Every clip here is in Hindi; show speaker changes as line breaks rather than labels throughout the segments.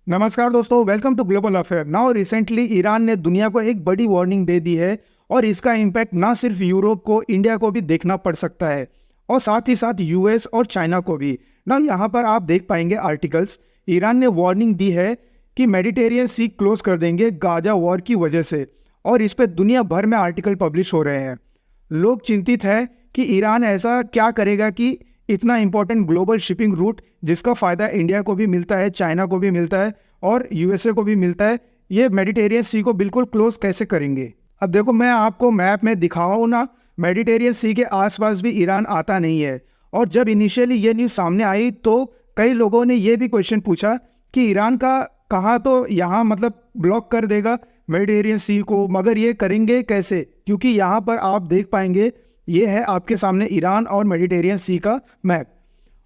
नमस्कार दोस्तों, welcome to global affair. Now recently Iran ने दुनिया को एक बड़ी वार्निंग दे दी है और इसका इम्पैक्ट ना सिर्फ यूरोप को, इंडिया को भी देखना पड़ सकता है और साथ ही साथ यूएस और चाइना को भी। ना यहाँ पर आप देख पाएंगे आर्टिकल्स। ईरान ने वार्निंग दी है कि मेडिटेरियन सी क्लोज कर देंगे गाजा वॉर की वजह से, और इस पर दुनिया भर में आर्टिकल पब्लिश हो रहे हैं। लोग चिंतित है कि ईरान ऐसा क्या करेगा कि इतना इंपॉर्टेंट ग्लोबल शिपिंग रूट जिसका फ़ायदा इंडिया को भी मिलता है, चाइना को भी मिलता है और यूएसए को भी मिलता है, ये मेडिटेरियन सी को बिल्कुल क्लोज कैसे करेंगे। अब देखो, मैं आपको मैप में दिखाऊँ ना, मेडिटेरियन सी के आसपास भी ईरान आता नहीं है। और जब इनिशियली ये न्यूज़ सामने आई तो कई लोगों ने ये भी क्वेश्चन पूछा कि ईरान का कहाँ तो यहाँ मतलब ब्लॉक कर देगा मेडिटेरियन सी को, मगर ये करेंगे कैसे? क्योंकि यहाँ पर आप देख पाएंगे, ये है आपके सामने ईरान और मेडिटेरियन सी का मैप,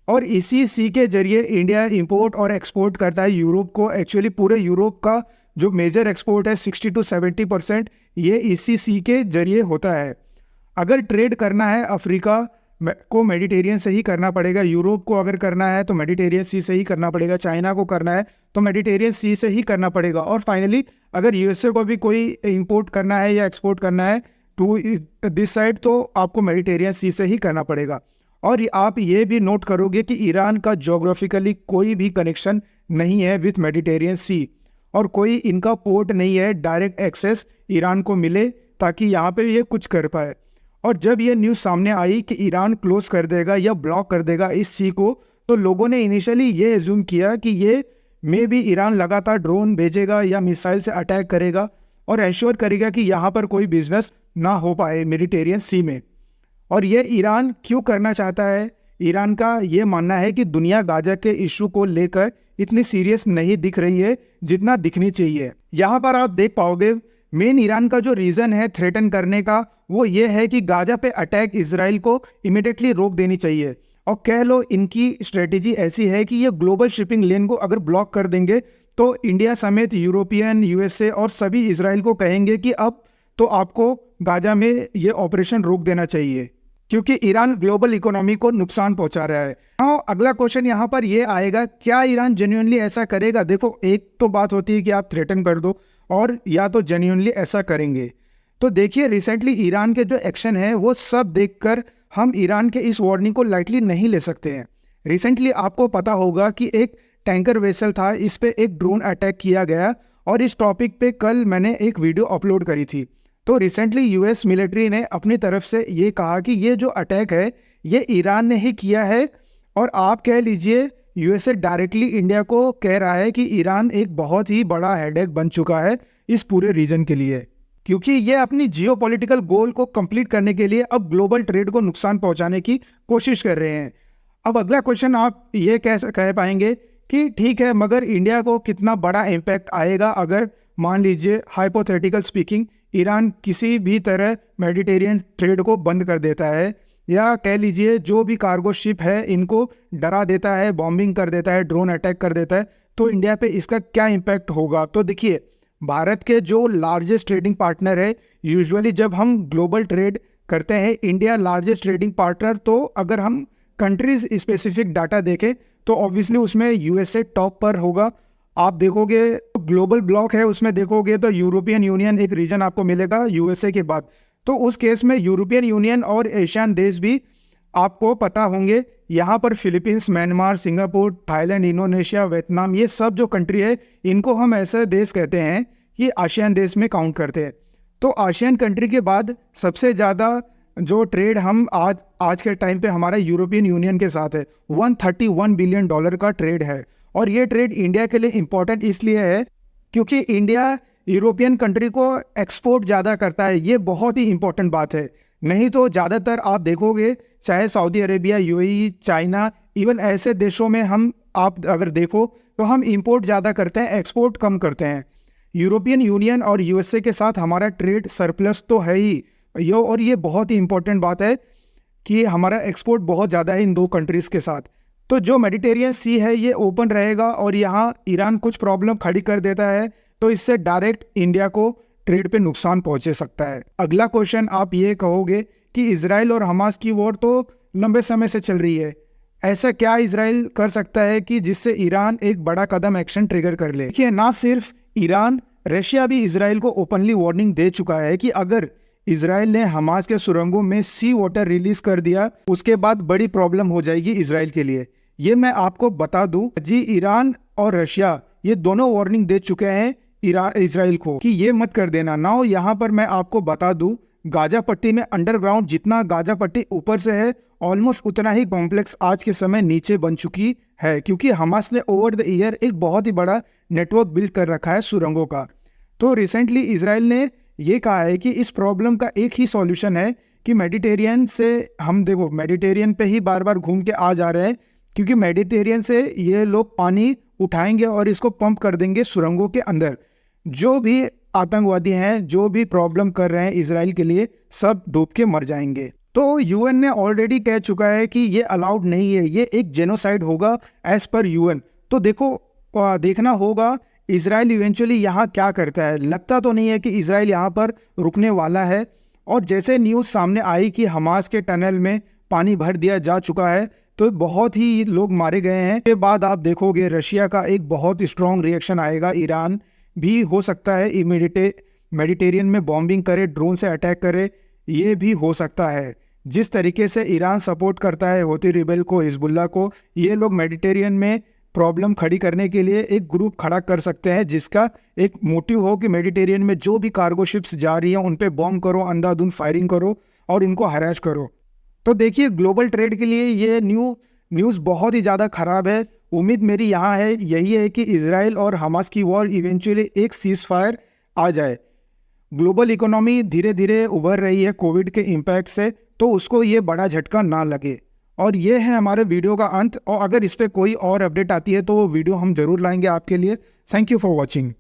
और इसी सी के जरिए इंडिया इंपोर्ट और एक्सपोर्ट करता है यूरोप को। एक्चुअली पूरे यूरोप का जो मेजर एक्सपोर्ट है 60 to 70% ये इसी सी के जरिए होता है। अगर ट्रेड करना है अफ्रीका को मेडिटेरियन से ही करना पड़ेगा, यूरोप को अगर करना है तो मेडिटेरियन सी से ही करना पड़ेगा, चाइना को करना है तो मेडिटेरियन सी से ही करना पड़ेगा, और फाइनली अगर यूएसए को भी कोई इंपोर्ट करना है या एक्सपोर्ट करना है टू दिस साइड तो आपको मेडिटेरियन सी से ही करना पड़ेगा। और आप ये भी नोट करोगे कि ईरान का ज्योग्राफिकली कोई भी कनेक्शन नहीं है विथ मेडिटेरियन सी, और कोई इनका पोर्ट नहीं है डायरेक्ट एक्सेस ईरान को मिले ताकि यहाँ पे ये कुछ कर पाए। और जब ये न्यूज़ सामने आई कि ईरान क्लोज कर देगा या ब्लॉक कर देगा इस सी को, तो लोगों ने इनिशियली ये एज्यूम किया कि ये मे भी ईरान लगातार ड्रोन भेजेगा या मिसाइल से अटैक करेगा और एंश्योर करेगा कि यहाँ पर कोई बिजनेस ना हो पाए मेडिटेरियन सी में। और ये ईरान क्यों करना चाहता है? ईरान का ये मानना है कि दुनिया गाजा के इशू को लेकर इतनी सीरियस नहीं दिख रही है जितना दिखनी चाहिए। यहाँ पर आप देख पाओगे मेन ईरान का जो रीज़न है थ्रेटन करने का, वो ये है कि गाजा पे अटैक इजराइल को इमिडिएटली रोक देनी चाहिए। और कह लो इनकी स्ट्रेटेजी ऐसी है कि ये ग्लोबल शिपिंग लेन को अगर ब्लॉक कर देंगे तो इंडिया समेत यूरोपियन, यूएसए और सभी इजराइल को कहेंगे कि अब तो आपको गाजा में ये ऑपरेशन रोक देना चाहिए, क्योंकि ईरान ग्लोबल इकोनॉमी को नुकसान पहुंचा रहा है। हाँ, अगला क्वेश्चन यहाँ पर ये आएगा, क्या ईरान जेन्युइनली ऐसा करेगा? देखो, एक तो बात होती है कि आप थ्रेटन कर दो और या तो जेन्युइनली ऐसा करेंगे। तो देखिए, रिसेंटली ईरान के जो एक्शन है वो सब देखकर हम ईरान के इस वार्निंग को लाइटली नहीं ले सकते हैं। रिसेंटली आपको पता होगा कि एक टैंकर वेसल था, इस पे एक ड्रोन अटैक किया गया, और इस टॉपिक पे कल मैंने एक वीडियो अपलोड करी थी। तो रिसेंटली यूएस मिलिट्री ने अपनी तरफ से ये कहा कि ये जो अटैक है ये ईरान ने ही किया है, और आप कह लीजिए यूएसए डायरेक्टली इंडिया को कह रहा है कि ईरान एक बहुत ही बड़ा हेडेक बन चुका है इस पूरे रीजन के लिए, क्योंकि ये अपनी जियोपॉलिटिकल गोल को कंप्लीट करने के लिए अब ग्लोबल ट्रेड को नुकसान पहुंचाने की कोशिश कर रहे हैं। अब अगला क्वेश्चन आप ये कह पाएंगे कि ठीक है, मगर इंडिया को कितना बड़ा इम्पैक्ट आएगा अगर मान लीजिए हाइपोथेटिकल स्पीकिंग ईरान किसी भी तरह मेडिटेरियन ट्रेड को बंद कर देता है, या कह लीजिए जो भी कार्गो शिप है इनको डरा देता है, बॉम्बिंग कर देता है, ड्रोन अटैक कर देता है, तो इंडिया पे इसका क्या इम्पैक्ट होगा? तो देखिए, भारत के जो लार्जेस्ट ट्रेडिंग पार्टनर है, यूजुअली जब हम ग्लोबल ट्रेड करते हैं इंडिया लार्जेस्ट ट्रेडिंग पार्टनर, तो अगर हम कंट्रीज स्पेसिफिक डाटा देखें तो ऑब्वियसली उसमें यूएसए टॉप पर होगा। आप देखोगे ग्लोबल ब्लॉक है, उसमें देखोगे तो यूरोपियन यूनियन एक रीजन आपको मिलेगा यूएसए के बाद। तो उस केस में यूरोपियन यूनियन और एशियन देश भी आपको पता होंगे। यहाँ पर Philippines, Myanmar, Singapore, Thailand, Indonesia, Vietnam, ये सब जो कंट्री है इनको हम ऐसे देश कहते हैं कि आसियान देश में काउंट करते हैं। तो आसियान कंट्री के बाद सबसे ज़्यादा जो ट्रेड हम आज के टाइम पे हमारा यूरोपियन यूनियन के साथ है, $131 बिलियन का ट्रेड है। और ये ट्रेड इंडिया के लिए इम्पॉर्टेंट इसलिए है क्योंकि इंडिया यूरोपियन कंट्री को एक्सपोर्ट ज़्यादा करता है। ये बहुत ही इंपॉर्टेंट बात है। नहीं तो ज़्यादातर आप देखोगे चाहे Saudi Arabia, UAE, China, even ऐसे देशों में हम आप अगर देखो तो हम इंपोर्ट ज़्यादा करते हैं, एक्सपोर्ट कम करते हैं। यूरोपियन यूनियन और यूएसए के साथ हमारा ट्रेड सरप्लस तो है ही और ये बहुत ही इंपॉर्टेंट बात है कि हमारा एक्सपोर्ट बहुत ज़्यादा है इन दो कंट्रीज़ के साथ। तो जो मेडिटेरियन सी है ये ओपन रहेगा और यहाँ ईरान कुछ प्रॉब्लम खड़ी कर देता है तो इससे डायरेक्ट इंडिया को ट्रेड पे नुकसान पहुंचे सकता है। अगला क्वेश्चन आप ये कहोगे कि इजराइल और हमास की वॉर तो लंबे समय से चल रही है, ऐसा क्या इजराइल कर सकता है कि जिससे ईरान एक बड़ा कदम एक्शन ट्रिगर कर ले? देखिए, ना सिर्फ ईरान, रशिया भी इजराइल को ओपनली वार्निंग दे चुका है कि अगर इजराइल ने हमास के सुरंगों में सी वाटर रिलीज कर दिया, उसके बाद बड़ी प्रॉब्लम हो जाएगी इजराइल के लिए। ये मैं आपको बता दूं जी, ईरान और रशिया ये दोनों वार्निंग दे चुके हैं इजराइल को कि ये मत कर देना। नाउ यहाँ पर मैं आपको बता दूं, गाजा पट्टी में अंडरग्राउंड जितना गाजा पट्टी ऊपर से है, ऑलमोस्ट उतना ही कॉम्प्लेक्स आज के समय नीचे बन चुकी है, क्योंकि हमास ने ओवर द ईयर एक बहुत ही बड़ा नेटवर्क बिल्ड कर रखा है सुरंगों का। तो रिसेंटली इजराइल ने ये कहा है कि इस प्रॉब्लम का एक ही सॉल्यूशन है कि मेडिटेरियन से हम, देखो मेडिटेरियन पे ही बार बार घूम के आ जा रहे हैं, क्योंकि मेडिटेरियन से ये लोग पानी उठाएंगे और इसको पंप कर देंगे सुरंगों के अंदर। जो भी आतंकवादी हैं, जो भी प्रॉब्लम कर रहे हैं इजराइल के लिए, सब डूब के मर जाएंगे। तो यूएन ने ऑलरेडी कह चुका है कि ये अलाउड नहीं है, ये एक जेनोसाइड होगा एज पर यूएन। तो देखो, देखना होगा इजराइल इवेंचुअली यहाँ क्या करता है। लगता तो नहीं है कि इजराइल यहाँ पर रुकने वाला है। और जैसे न्यूज़ सामने आई कि हमास के टनल में पानी भर दिया जा चुका है, तो बहुत ही लोग मारे गए हैं। के बाद आप देखोगे रशिया का एक बहुत स्ट्रॉन्ग रिएक्शन आएगा। ईरान भी हो सकता है इमीडिएट मेडिटेरियन में बॉम्बिंग करे, ड्रोन से अटैक करे, ये भी हो सकता है। जिस तरीके से ईरान सपोर्ट करता है हौती रिबेल को, हिजबुल्लाह को, ये लोग मेडिटेरियन में प्रॉब्लम खड़ी करने के लिए एक ग्रुप खड़ा कर सकते हैं, जिसका एक मोटिव हो कि मेडिटेरियन में जो भी कार्गो शिप्स जा रही हैं उन पे बॉम्ब करो, अंधाधुंध फायरिंग करो और इनको हराश करो। तो देखिए, ग्लोबल ट्रेड के लिए ये न्यूज़ बहुत ही ज़्यादा ख़राब है। उम्मीद मेरी यहाँ है यही है कि इजराइल और हमास की वॉर इवेंचुअली एक सीज फायर आ जाए। ग्लोबल इकोनॉमी धीरे धीरे उभर रही है कोविड के इम्पैक्ट से, तो उसको ये बड़ा झटका ना लगे। और ये है हमारे वीडियो का अंत। और अगर इस पर कोई और अपडेट आती है तो वो वीडियो हम ज़रूर लाएंगे आपके लिए। Thank you for watching.